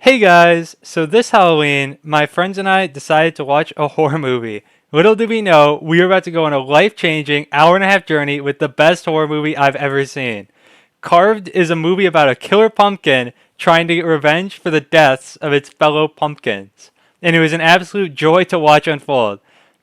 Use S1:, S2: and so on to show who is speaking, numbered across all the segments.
S1: Hey guys, so this Halloween, my friends and I decided to watch a horror movie. Little did we know, we were about to go on a life-changing hour-and-a-half journey with the best horror movie I've ever seen. Carved is a movie about a killer pumpkin trying to get revenge for the deaths of its fellow pumpkins. And it was an absolute joy to watch unfold.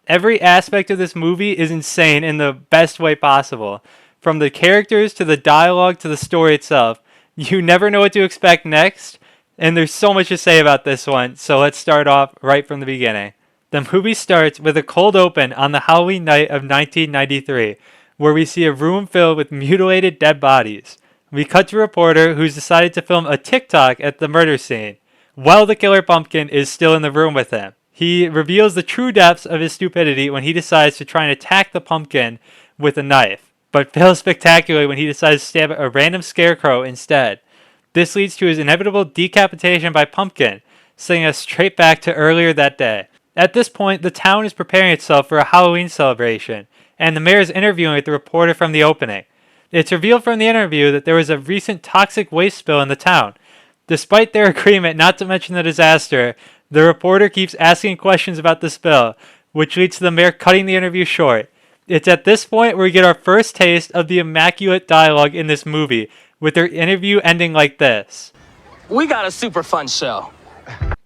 S1: Every aspect of this movie is insane in the best way possible. From the characters to the dialogue to the story itself. You never know what to expect next, and there's so much to say about this one, so let's start off right from the beginning. The movie starts with a cold open on the Halloween night of 1993, where we see a room filled with mutilated dead bodies. We cut to a reporter who's decided to film a TikTok at the murder scene, while the killer pumpkin is still in the room with him. He reveals the true depths of his stupidity when he decides to try and attack the pumpkin with a knife, but fails spectacularly when he decides to stab a random scarecrow instead. This leads to his inevitable decapitation by Pumpkin, sending us straight back to earlier that day. At this point, the town is preparing itself for a Halloween celebration, and the mayor is interviewing with the reporter from the opening. It's revealed from the interview that there was a recent toxic waste spill in the town. Despite their agreement not to mention the disaster, the reporter keeps asking questions about the spill, which leads to the mayor cutting the interview short. It's at this point where we get our first taste of the immaculate dialogue in this movie, with their interview ending like this.
S2: We got a super fun show.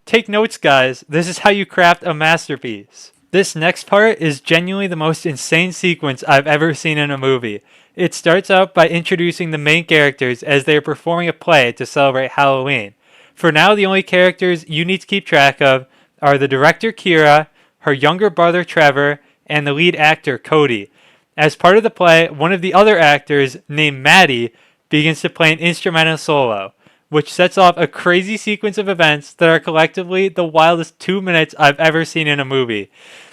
S1: Take notes, guys. This is how you craft a masterpiece. This next part is genuinely the most insane sequence I've ever seen in a movie. It starts out by introducing the main characters as they are performing a play to celebrate Halloween. For now, the only characters you need to keep track of are the director Kira, her younger brother Trevor, and the lead actor Cody. As part of the play, one of the other actors, named Maddie, begins to play an instrumental solo, which sets off a crazy sequence of events that are collectively the wildest 2 minutes I've ever seen in a movie.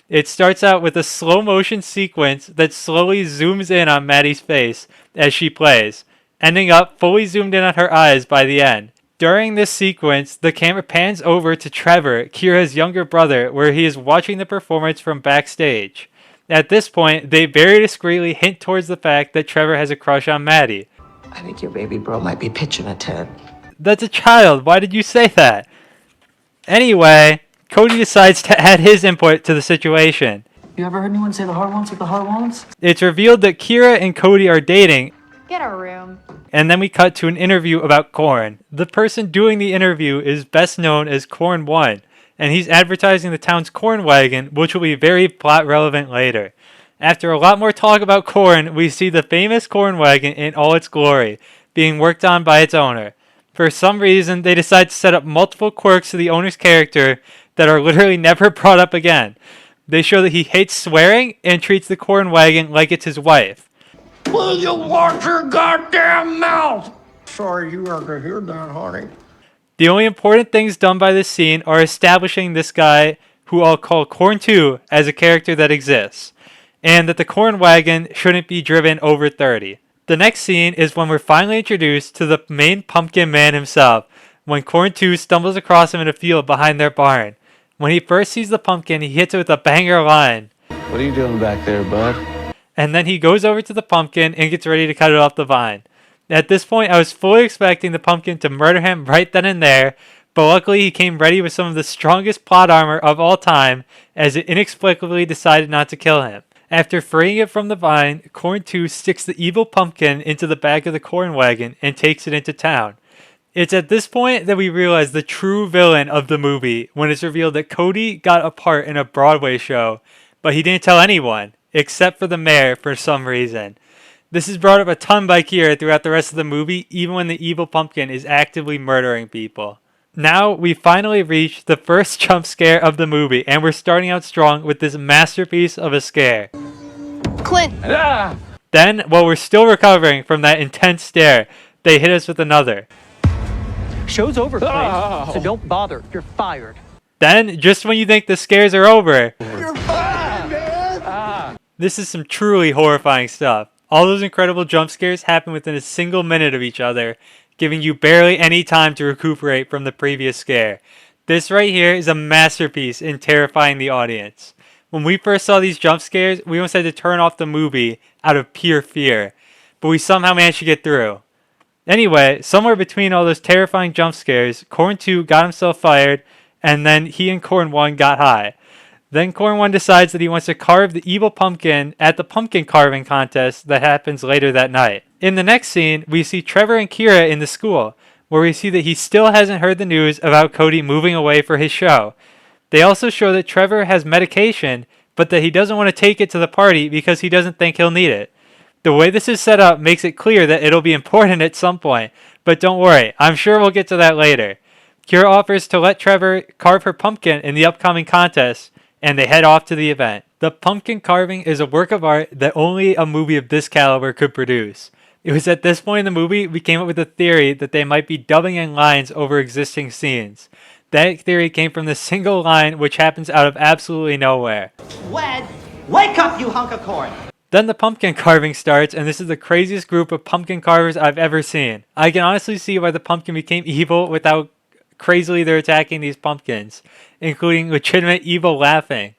S1: It starts out with a slow motion sequence that slowly zooms in on Maddie's face as she plays, ending up fully zoomed in on her eyes by the end. During this sequence, the camera pans over to Trevor, Kira's younger brother, where he is watching the performance from backstage. At this point, they very discreetly hint towards the fact that Trevor has a crush on Maddie.
S3: I think your baby bro might be pitching a tent.
S1: That's a child. Why did you say that? Anyway, Cody decides to add his input to the situation.
S4: You ever heard anyone say the heart wants what the heart wants?
S1: It's revealed that Kira and Cody are dating.
S5: Get a room.
S1: And then we cut to an interview about Corn. The person doing the interview is best known as Corn 1, and he's advertising the town's corn wagon, which will be very plot relevant later. After a lot more talk about corn, we see the famous corn wagon in all its glory, being worked on by its owner. For some reason, they decide to set up multiple quirks to the owner's character that are literally never brought up again. They show that he hates swearing and treats the corn wagon like it's his wife.
S6: Will you watch your goddamn mouth? Sorry you had to hear that, honey.
S1: The only important things done by this scene are establishing this guy, who I'll call Corn 2, as a character that exists, and that the corn wagon shouldn't be driven over 30. The next scene is when we're finally introduced to the main pumpkin man himself, when Corn 2 stumbles across him in a field behind their barn. When he first sees the pumpkin, he hits it with a banger line.
S7: What are you doing back there, bud?
S1: And then he goes over to the pumpkin and gets ready to cut it off the vine. At this point, I was fully expecting the pumpkin to murder him right then and there, but luckily he came ready with some of the strongest plot armor of all time, as it inexplicably decided not to kill him. After freeing it from the vine, Corn 2 sticks the evil pumpkin into the back of the corn wagon and takes it into town. It's at this point that we realize the true villain of the movie, when it's revealed that Cody got a part in a Broadway show, but he didn't tell anyone, except for the mayor for some reason. This is brought up a ton by Kira throughout the rest of the movie, even when the evil pumpkin is actively murdering people. Now, we finally reach the first jump scare of the movie, and we're starting out strong with this masterpiece of a scare.
S5: Clint.
S1: Then, while we're still recovering from that intense stare, they hit us with another.
S4: Show's over, Clint, so don't bother. You're fired.
S1: Then, just when you think the scares are over,
S6: You're fine, man!
S1: this is some truly horrifying stuff. All those incredible jump scares happen within a single minute of each other, giving you barely any time to recuperate from the previous scare. This right here is a masterpiece in terrifying the audience. When we first saw these jump scares, we almost had to turn off the movie out of pure fear, but we somehow managed to get through. Anyway, somewhere between all those terrifying jump scares, Corn 2 got himself fired, and then he and Corn 1 got high. Then Corn 1 decides that he wants to carve the evil pumpkin at the pumpkin carving contest that happens later that night. In the next scene, we see Trevor and Kira in the school, where we see that he still hasn't heard the news about Cody moving away for his show. They also show that Trevor has medication, but that he doesn't want to take it to the party because he doesn't think he'll need it. The way this is set up makes it clear that it'll be important at some point, but don't worry, I'm sure we'll get to that later. Kira offers to let Trevor carve her pumpkin in the upcoming contest, and they head off to the event. The pumpkin carving is a work of art that only a movie of this caliber could produce. It was at this point in the movie we came up with the theory that they might be dubbing in lines over existing scenes. That theory came from the single line which happens out of absolutely nowhere.
S8: Wed, wake up, you hunk of corn!
S1: Then the pumpkin carving starts, and this is the craziest group of pumpkin carvers I've ever seen. I can honestly see why the pumpkin became evil with how crazily they're attacking these pumpkins, including legitimate evil laughing.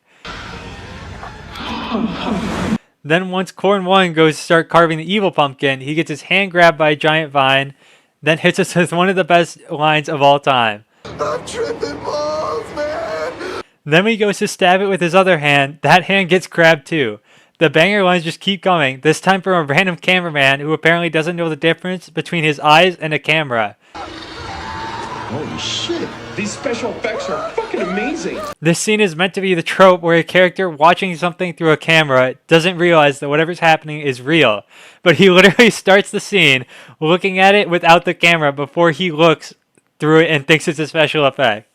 S1: Then once Corn 1 goes to start carving the evil pumpkin, he gets his hand grabbed by a giant vine, then hits us with one of the best lines of all time.
S6: I'm tripping balls, man.
S1: Then when he goes to stab it with his other hand, that hand gets grabbed too. The banger lines just keep coming, this time from a random cameraman who apparently doesn't know the difference between his eyes and a camera.
S6: Holy shit. These special effects are fucking amazing.
S1: This scene is meant to be the trope where a character watching something through a camera doesn't realize that whatever's happening is real. But he literally starts the scene looking at it without the camera before he looks through it and thinks it's a special effect.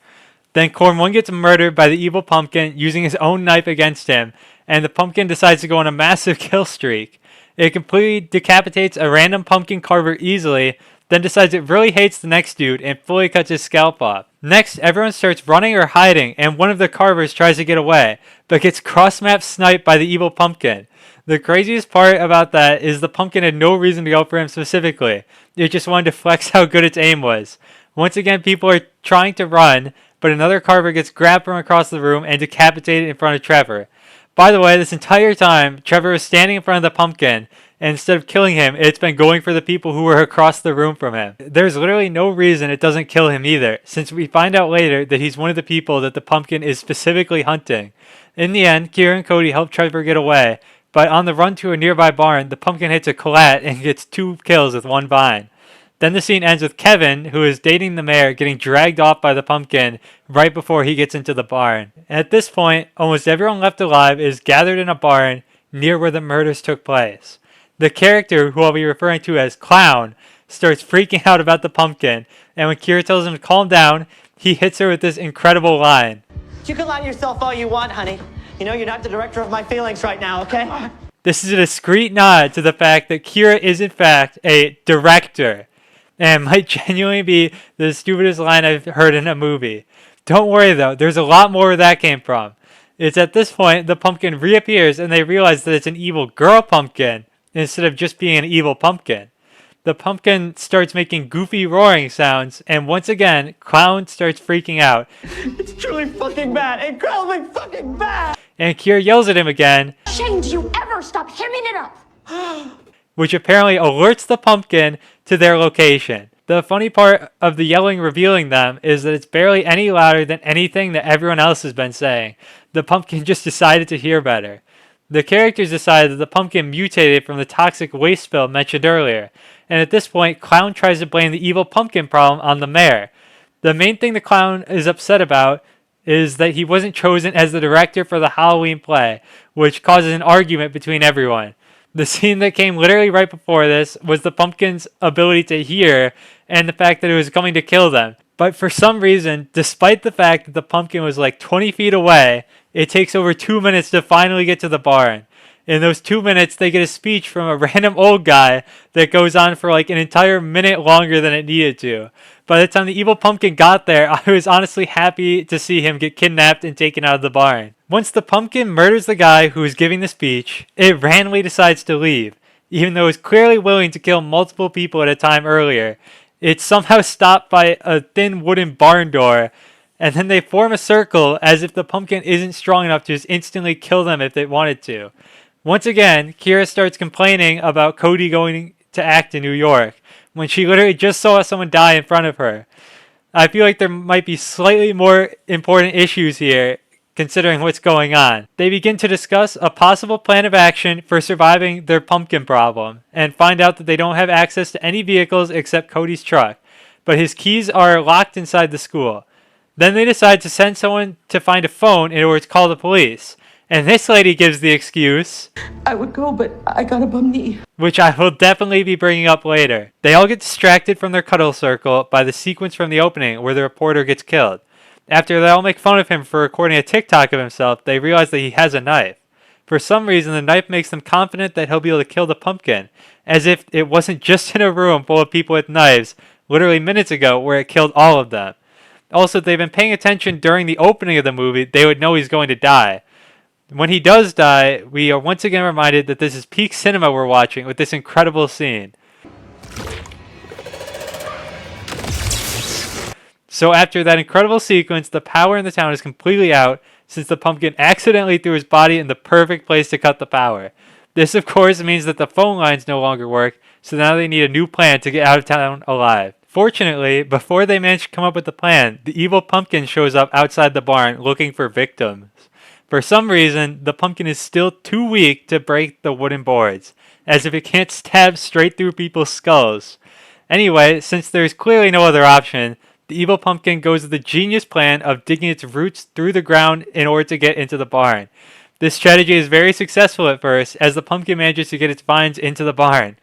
S1: Then Corn 1 gets murdered by the evil pumpkin using his own knife against him, and the pumpkin decides to go on a massive kill streak. It completely decapitates a random pumpkin carver easily, then decides it really hates the next dude and fully cuts his scalp off. Next, everyone starts running or hiding, and one of the carvers tries to get away, but gets cross-map sniped by the evil pumpkin. The craziest part about that is the pumpkin had no reason to go for him specifically. It just wanted to flex how good its aim was. Once again, people are trying to run, but another carver gets grabbed from across the room and decapitated in front of Trevor. By the way, this entire time, Trevor was standing in front of the pumpkin, and instead of killing him, it's been going for the people who were across the room from him. There's literally no reason it doesn't kill him either, since we find out later that he's one of the people that the pumpkin is specifically hunting. In the end, Kira and Cody help Trevor get away, but on the run to a nearby barn, the pumpkin hits a collat and gets 2 kills with 1 vine. Then the scene ends with Kevin, who is dating the mayor, getting dragged off by the pumpkin right before he gets into the barn. At this point, almost everyone left alive is gathered in a barn near where the murders took place. The character, who I'll be referring to as Clown, starts freaking out about the pumpkin, and when Kira tells him to calm down, he hits her with this incredible line.
S8: You can lie to yourself all you want, honey. You know, you're not the director of my feelings right now, okay?
S1: This is a discreet nod to the fact that Kira is in fact a director, and might genuinely be the stupidest line I've heard in a movie. Don't worry though, there's a lot more where that came from. It's at this point the pumpkin reappears and they realize that it's an evil girl pumpkin instead of just being an evil pumpkin. The pumpkin starts making goofy roaring sounds, and once again, Clown starts freaking out.
S8: It's truly fucking bad, incredibly fucking bad!
S1: And Kira yells at him again.
S5: Shane, do you ever stop hemming it up?
S1: Which apparently alerts the pumpkin to their location. The funny part of the yelling revealing them is that it's barely any louder than anything that everyone else has been saying. The pumpkin just decided to hear better. The characters decided that the pumpkin mutated from the toxic waste spill mentioned earlier, and at this point, Clown tries to blame the evil pumpkin problem on the mayor. The main thing the Clown is upset about is that he wasn't chosen as the director for the Halloween play, which causes an argument between everyone. The scene that came literally right before this was the pumpkin's ability to hear and the fact that it was coming to kill them. But for some reason, despite the fact that the pumpkin was like 20 feet away, it takes over 2 minutes to finally get to the barn. In those 2 minutes, they get a speech from a random old guy that goes on for like an entire minute longer than it needed to. By the time the evil pumpkin got there, I was honestly happy to see him get kidnapped and taken out of the barn. Once the pumpkin murders the guy who is giving the speech, it randomly decides to leave, even though it was clearly willing to kill multiple people at a time earlier. It's somehow stopped by a thin wooden barn door, and then they form a circle as if the pumpkin isn't strong enough to just instantly kill them if it wanted to. Once again, Kira starts complaining about Cody going to act in New York, when she literally just saw someone die in front of her. I feel like there might be slightly more important issues here considering what's going on. They begin to discuss a possible plan of action for surviving their pumpkin problem and find out that they don't have access to any vehicles except Cody's truck, but his keys are locked inside the school. Then they decide to send someone to find a phone in order to call the police. And this lady gives the excuse,
S3: I would go, but I got a bum knee.
S1: which I will definitely be bringing up later. They all get distracted from their cuddle circle by the sequence from the opening where the reporter gets killed. After they all make fun of him for recording a TikTok of himself, they realize that he has a knife. For some reason, the knife makes them confident that he'll be able to kill the pumpkin, as if it wasn't just in a room full of people with knives literally minutes ago where it killed all of them. Also, if they've been paying attention during the opening of the movie, they would know he's going to die. When he does die, we are once again reminded that this is peak cinema we're watching with this incredible scene. So after that incredible sequence, the power in the town is completely out since the pumpkin accidentally threw his body in the perfect place to cut the power. This of course means that the phone lines no longer work, so now they need a new plan to get out of town alive. Fortunately, before they manage to come up with the plan, the evil pumpkin shows up outside the barn looking for victims. For some reason, the pumpkin is still too weak to break the wooden boards, as if it can't stab straight through people's skulls. Anyway, since there's clearly no other option, the evil pumpkin goes with the genius plan of digging its roots through the ground in order to get into the barn. This strategy is very successful at first, as the pumpkin manages to get its vines into the barn.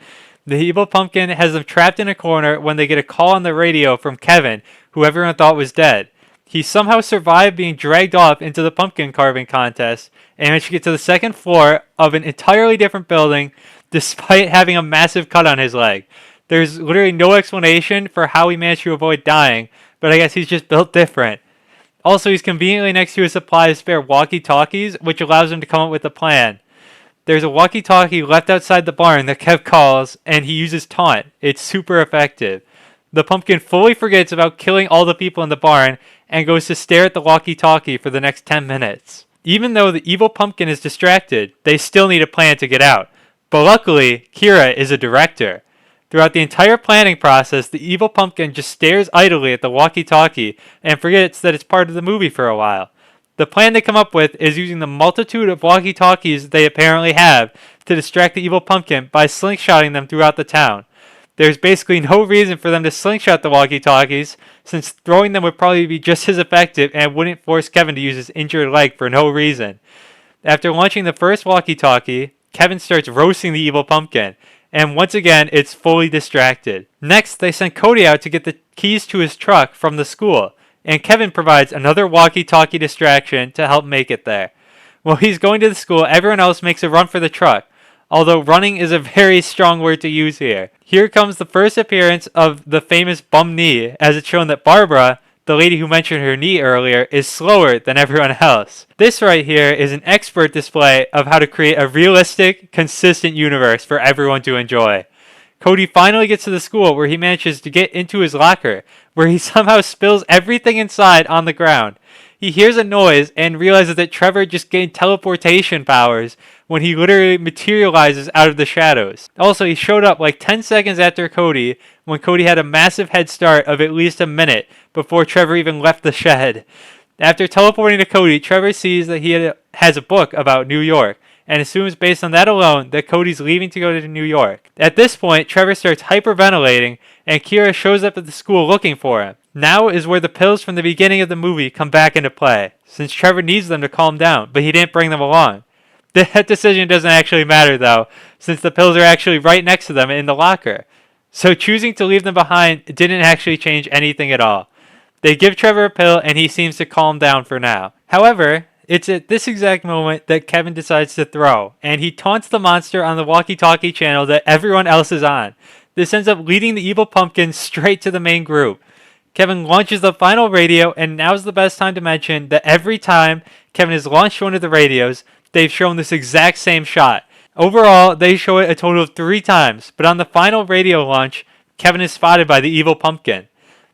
S1: The evil pumpkin has them trapped in a corner when they get a call on the radio from Kevin, who everyone thought was dead. He somehow survived being dragged off into the pumpkin carving contest and managed to get to the second floor of an entirely different building despite having a massive cut on his leg. There's literally no explanation for how he managed to avoid dying, but I guess he's just built different. Also, he's conveniently next to a supply of spare walkie-talkies, which allows him to come up with a plan. There's a walkie-talkie left outside the barn that Kev calls, and he uses taunt. It's super effective. The pumpkin fully forgets about killing all the people in the barn and goes to stare at the walkie-talkie for the next 10 minutes. Even though the evil pumpkin is distracted, they still need a plan to get out. But luckily, Kira is a director. Throughout the entire planning process, the evil pumpkin just stares idly at the walkie-talkie and forgets that it's part of the movie for a while. The plan they come up with is using the multitude of walkie-talkies they apparently have to distract the evil pumpkin by slingshotting them throughout the town. There's basically no reason for them to slingshot the walkie-talkies, since throwing them would probably be just as effective and wouldn't force Kevin to use his injured leg for no reason. After launching the first walkie-talkie, Kevin starts roasting the evil pumpkin, and once again, it's fully distracted. Next, they send Cody out to get the keys to his truck from the school, and Kevin provides another walkie-talkie distraction to help make it there. While he's going to the school, everyone else makes a run for the truck, although running is a very strong word to use here. Here comes the first appearance of the famous bum knee, as it's shown that Barbara, the lady who mentioned her knee earlier, is slower than everyone else. This right here is an expert display of how to create a realistic, consistent universe for everyone to enjoy. Cody finally gets to the school where he manages to get into his locker, where he somehow spills everything inside on the ground. He hears a noise and realizes that Trevor just gained teleportation powers when he literally materializes out of the shadows. Also, he showed up like 10 seconds after Cody, when Cody had a massive head start of at least a minute before Trevor even left the shed. After teleporting to Cody, Trevor sees that he has a book about New York, and assumes based on that alone that Cody's leaving to go to New York. At this point, Trevor starts hyperventilating, and Kira shows up at the school looking for him. Now is where the pills from the beginning of the movie come back into play, since Trevor needs them to calm down, but he didn't bring them along. That decision doesn't actually matter though, since the pills are actually right next to them in the locker. So choosing to leave them behind didn't actually change anything at all. They give Trevor a pill and he seems to calm down for now. However, it's at this exact moment that Kevin decides to throw, and he taunts the monster on the walkie-talkie channel that everyone else is on. This ends up leading the evil pumpkin straight to the main group. Kevin launches the final radio, and now's the best time to mention that every time Kevin has launched one of the radios, they've shown this exact same shot. Overall, they show it a total of 3 times, but on the final radio launch, Kevin is spotted by the evil pumpkin.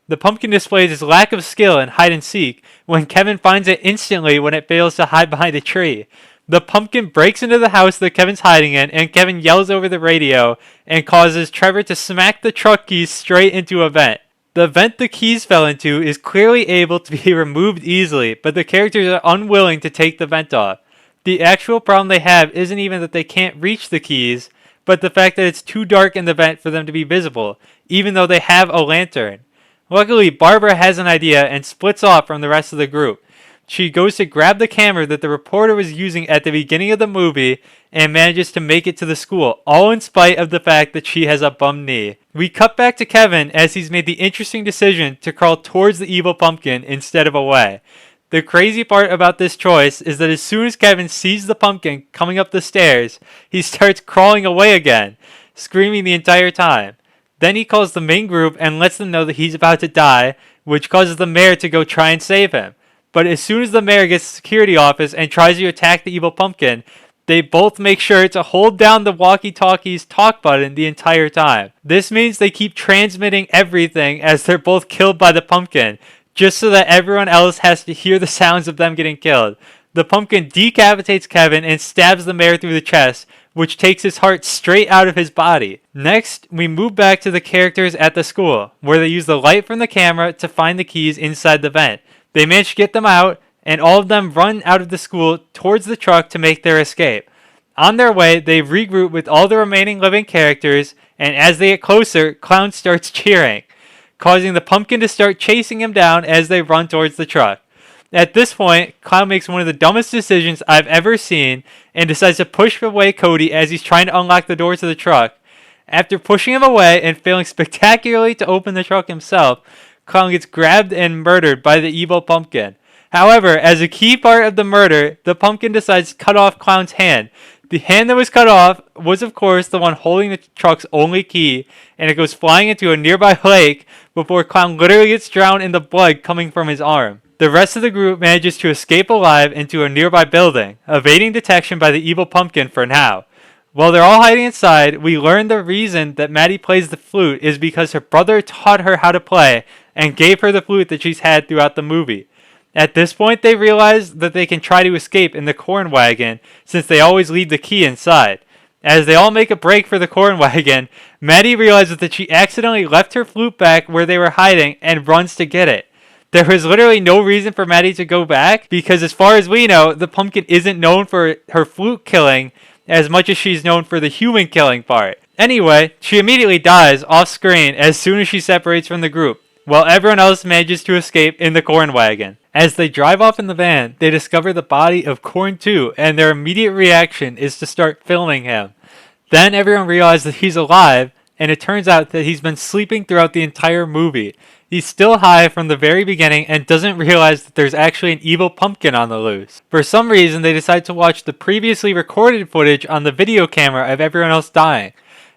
S1: The pumpkin displays its lack of skill in hide and seek when Kevin finds it instantly when it fails to hide behind a tree. The pumpkin breaks into the house that Kevin's hiding in, and Kevin yells over the radio and causes Trevor to smack the truck keys straight into a vent. The vent the keys fell into is clearly able to be removed easily, but the characters are unwilling to take the vent off. The actual problem they have isn't even that they can't reach the keys, but the fact that it's too dark in the vent for them to be visible, even though they have a lantern. Luckily, Barbara has an idea and splits off from the rest of the group. She goes to grab the camera that the reporter was using at the beginning of the movie and manages to make it to the school, all in spite of the fact that she has a bum knee. We cut back to Kevin as he's made the interesting decision to crawl towards the evil pumpkin instead of away. The crazy part about this choice is that as soon as Kevin sees the pumpkin coming up the stairs, he starts crawling away again, screaming the entire time. Then he calls the main group and lets them know that he's about to die, which causes the mayor to go try and save him. But as soon as the mayor gets to the security office and tries to attack the evil pumpkin, they both make sure to hold down the walkie-talkie's talk button the entire time. This means they keep transmitting everything as they're both killed by the pumpkin, just so that everyone else has to hear the sounds of them getting killed. The pumpkin decapitates Kevin and stabs the mayor through the chest, which takes his heart straight out of his body. Next, we move back to the characters at the school, where they use the light from the camera to find the keys inside the vent. They manage to get them out, and all of them run out of the school towards the truck to make their escape. On their way, they regroup with all the remaining living characters, and as they get closer, Clown starts cheering, causing the pumpkin to start chasing him down as they run towards the truck. At this point, Clown makes one of the dumbest decisions I've ever seen and decides to push away Cody as he's trying to unlock the door to the truck. After pushing him away and failing spectacularly to open the truck himself, Clown gets grabbed and murdered by the evil pumpkin. However, as a key part of the murder, the pumpkin decides to cut off Clown's hand. The hand that was cut off was, of course, the one holding the truck's only key, and it goes flying into a nearby lake before Clown literally gets drowned in the blood coming from his arm. The rest of the group manages to escape alive into a nearby building, evading detection by the evil pumpkin for now. While they're all hiding inside, we learn the reason that Maddie plays the flute is because her brother taught her how to play and gave her the flute that she's had throughout the movie. At this point, they realize that they can try to escape in the corn wagon since they always leave the key inside. As they all make a break for the corn wagon, Maddie realizes that she accidentally left her flute back where they were hiding and runs to get it. There was literally no reason for Maddie to go back because as far as we know, the pumpkin isn't known for her flute killing as much as she's known for the human killing part. Anyway, she immediately dies off screen as soon as she separates from the group, while everyone else manages to escape in the corn wagon. As they drive off in the van, they discover the body of Corn 2, and their immediate reaction is to start filming him. Then everyone realizes that he's alive, and it turns out that he's been sleeping throughout the entire movie. He's still high from the very beginning and doesn't realize that there's actually an evil pumpkin on the loose. For some reason, they decide to watch the previously recorded footage on the video camera of everyone else dying.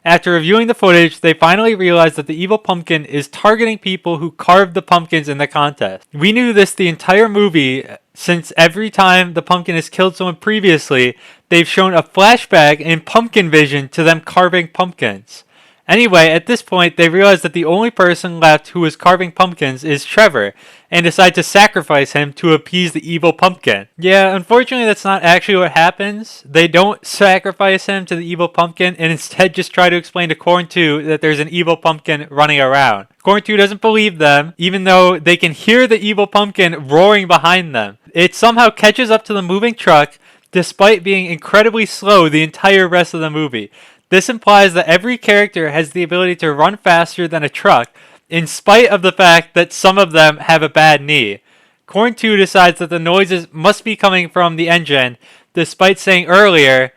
S1: After reviewing the footage, they finally realize that the evil pumpkin is targeting people who carved the pumpkins in the contest. We knew this the entire movie since every time the pumpkin has killed someone previously, they've shown a flashback in pumpkin vision to them carving pumpkins. Anyway, at this point, they realize that the only person left who is carving pumpkins is Trevor, and decide to sacrifice him to appease the evil pumpkin. Yeah, unfortunately, that's not actually what happens. They don't sacrifice him to the evil pumpkin, and instead just try to explain to Corn 2 that there's an evil pumpkin running around. Corn 2 doesn't believe them, even though they can hear the evil pumpkin roaring behind them. It somehow catches up to the moving truck, despite being incredibly slow the entire rest of the movie. This implies that every character has the ability to run faster than a truck, in spite of the fact that some of them have a bad knee. Corn 2 decides that the noises must be coming from the engine, despite saying earlier,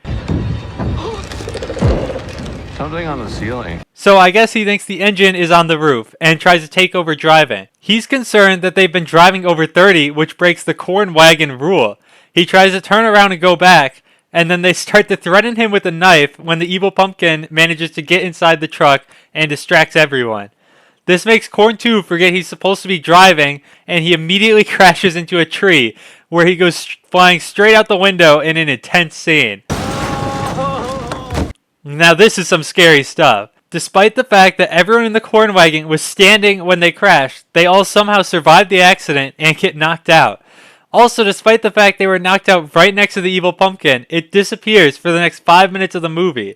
S7: Something on the ceiling.
S1: so I guess he thinks the engine is on the roof, and tries to take over driving. He's concerned that they've been driving over 30, which breaks the corn wagon rule. He tries to turn around and go back, and then they start to threaten him with a knife when the evil pumpkin manages to get inside the truck and distracts everyone. This makes Corn 2 forget he's supposed to be driving, and he immediately crashes into a tree, where he goes flying straight out the window in an intense scene. Now this is some scary stuff. Despite the fact that everyone in the corn wagon was standing when they crashed, they all somehow survived the accident and get knocked out. Also, despite the fact they were knocked out right next to the evil pumpkin, it disappears for the next 5 minutes of the movie.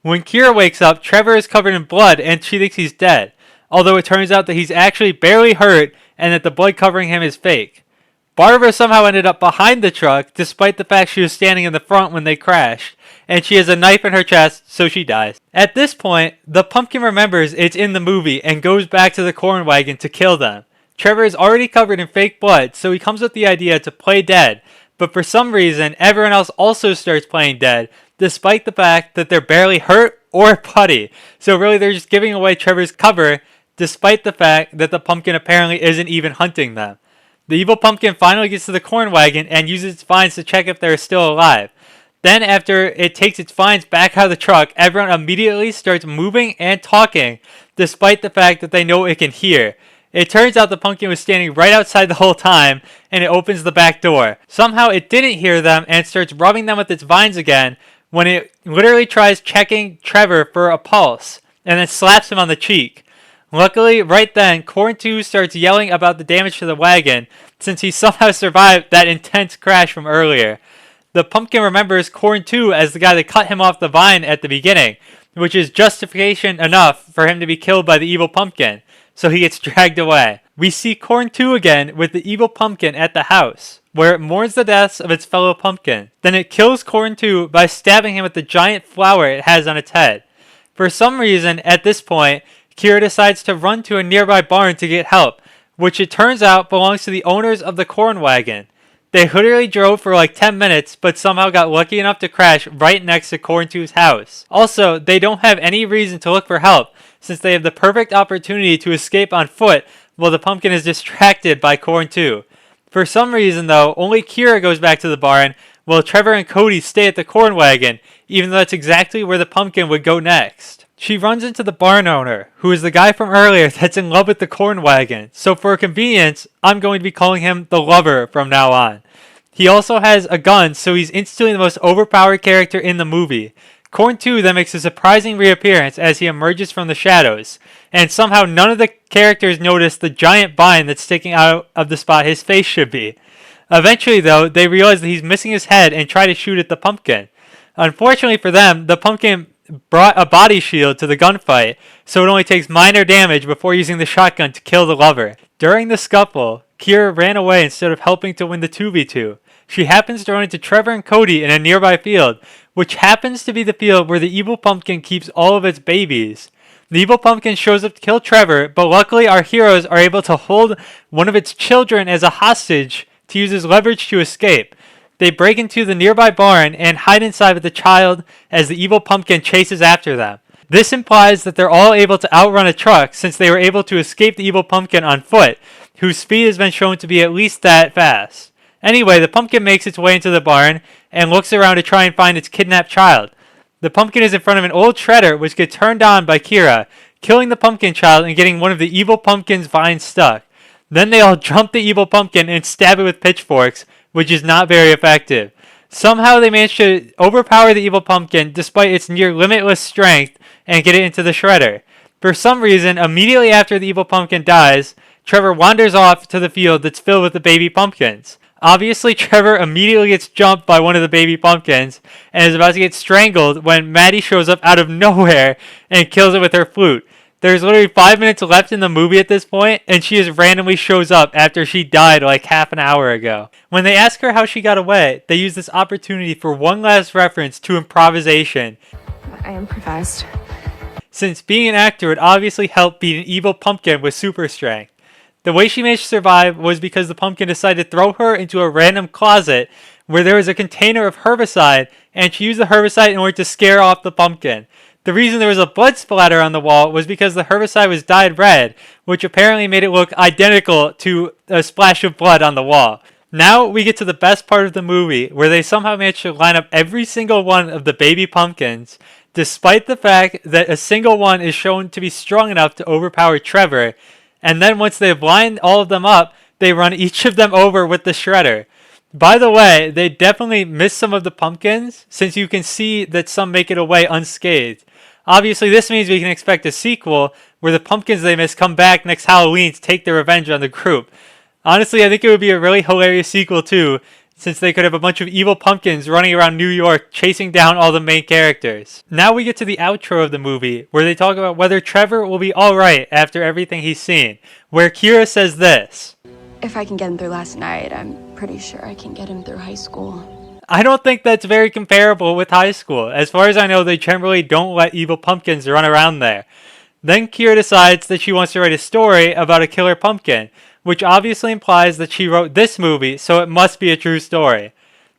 S1: When Kira wakes up, Trevor is covered in blood and she thinks he's dead, although it turns out that he's actually barely hurt and that the blood covering him is fake. Barbara somehow ended up behind the truck, despite the fact she was standing in the front when they crashed, and she has a knife in her chest, so she dies. At this point, the pumpkin remembers it's in the movie and goes back to the corn wagon to kill them. Trevor is already covered in fake blood, so he comes with the idea to play dead, but for some reason, everyone else also starts playing dead, despite the fact that they're barely hurt or putty. So really, they're just giving away Trevor's cover, despite the fact that the pumpkin apparently isn't even hunting them. The evil pumpkin finally gets to the corn wagon and uses its vines to check if they're still alive. Then after it takes its vines back out of the truck, everyone immediately starts moving and talking, despite the fact that they know it can hear. It turns out the pumpkin was standing right outside the whole time, and it opens the back door. Somehow it didn't hear them and starts rubbing them with its vines again when it literally tries checking Trevor for a pulse, and then slaps him on the cheek. Luckily, right then, Corn 2 starts yelling about the damage to the wagon, since he somehow survived that intense crash from earlier. The pumpkin remembers Corn 2 as the guy that cut him off the vine at the beginning, which is justification enough for him to be killed by the evil pumpkin, so he gets dragged away. We see Corn 2 again with the evil pumpkin at the house, where it mourns the deaths of its fellow pumpkin. Then it kills Corn 2 by stabbing him with the giant flower it has on its head. For some reason, at this point, Kira decides to run to a nearby barn to get help, which it turns out belongs to the owners of the corn wagon. They literally drove for like 10 minutes, but somehow got lucky enough to crash right next to Corn 2's house. Also, they don't have any reason to look for help, since they have the perfect opportunity to escape on foot while the pumpkin is distracted by Corn 2. For some reason though, only Kira goes back to the barn, while Trevor and Cody stay at the corn wagon, even though that's exactly where the pumpkin would go next. She runs into the barn owner, who is the guy from earlier that's in love with the corn wagon, so for convenience, I'm going to be calling him the lover from now on. He also has a gun, so he's instantly the most overpowered character in the movie. Corn 2 then makes a surprising reappearance as he emerges from the shadows, and somehow none of the characters notice the giant vine that's sticking out of the spot his face should be. Eventually though, they realize that he's missing his head and try to shoot at the pumpkin. Unfortunately for them, the pumpkin brought a body shield to the gunfight, so it only takes minor damage before using the shotgun to kill the lover. During the scuffle, Kira ran away instead of helping to win the 2v2. She happens to run into Trevor and Cody in a nearby field, which happens to be the field where the evil pumpkin keeps all of its babies. The evil pumpkin shows up to kill Trevor, but luckily our heroes are able to hold one of its children as a hostage to use as leverage to escape. They break into the nearby barn and hide inside with the child as the evil pumpkin chases after them. This implies that they're all able to outrun a truck since they were able to escape the evil pumpkin on foot, whose speed has been shown to be at least that fast. Anyway, the pumpkin makes its way into the barn and looks around to try and find its kidnapped child. The pumpkin is in front of an old shredder which gets turned on by Kira, killing the pumpkin child and getting one of the evil pumpkin's vines stuck. Then they all jump the evil pumpkin and stab it with pitchforks, which is not very effective. Somehow they manage to overpower the evil pumpkin despite its near limitless strength and get it into the shredder. For some reason, immediately after the evil pumpkin dies, Trevor wanders off to the field that's filled with the baby pumpkins. Obviously, Trevor immediately gets jumped by one of the baby pumpkins and is about to get strangled when Maddie shows up out of nowhere and kills it with her flute. There's literally 5 minutes left in the movie at this point, and she just randomly shows up after she died like half an hour ago. When they ask her how she got away, they use this opportunity for one last reference to improvisation.
S9: I improvised.
S1: Since being an actor would obviously help beat an evil pumpkin with super strength. The way she managed to survive was because the pumpkin decided to throw her into a random closet where there was a container of herbicide, and she used the herbicide in order to scare off the pumpkin. The reason there was a blood splatter on the wall was because the herbicide was dyed red, which apparently made it look identical to a splash of blood on the wall. Now we get to the best part of the movie, where they somehow managed to line up every single one of the baby pumpkins, despite the fact that a single one is shown to be strong enough to overpower Trevor, and then once they've lined all of them up, they run each of them over with the shredder. By the way, they definitely missed some of the pumpkins, since you can see that some make it away unscathed. Obviously, this means we can expect a sequel where the pumpkins they missed come back next Halloween to take their revenge on the group. Honestly, I think it would be a really hilarious sequel too, since they could have a bunch of evil pumpkins running around New York chasing down all the main characters. Now we get to the outro of the movie, where they talk about whether Trevor will be alright after everything he's seen, where Kira says this.
S9: If I can get him through last night, I'm pretty sure I can get him through high school.
S1: I don't think that's very comparable with high school. As far as I know, they generally don't let evil pumpkins run around there. Then Kira decides that she wants to write a story about a killer pumpkin, which obviously implies that she wrote this movie, so it must be a true story.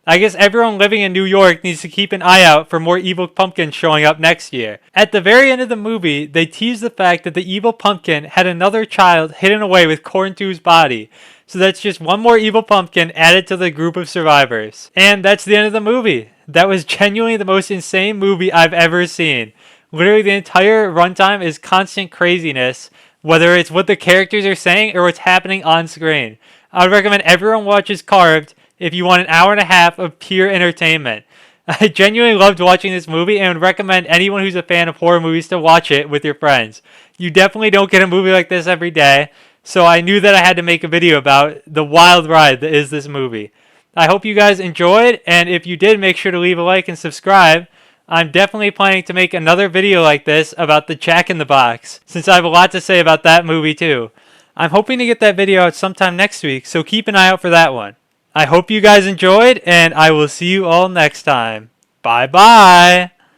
S1: I guess everyone living in New York needs to keep an eye out for more evil pumpkins showing up next year. At the very end of the movie, they tease the fact that the evil pumpkin had another child hidden away with Corn 2's body. So that's just one more evil pumpkin added to the group of survivors. And that's the end of the movie. That was genuinely the most insane movie I've ever seen. Literally the entire runtime is constant craziness, whether it's what the characters are saying or what's happening on screen. I would recommend everyone watches Carved if you want an hour and a half of pure entertainment. I genuinely loved watching this movie and would recommend anyone who's a fan of horror movies to watch it with your friends. You definitely don't get a movie like this every day, so I knew that I had to make a video about the wild ride that is this movie. I hope you guys enjoyed, and if you did, make sure to leave a like and subscribe. I'm definitely planning to make another video like this about the Jack in the Box, since I have a lot to say about that movie too. I'm hoping to get that video out sometime next week, so keep an eye out for that one. I hope you guys enjoyed, and I will see you all next time. Bye bye!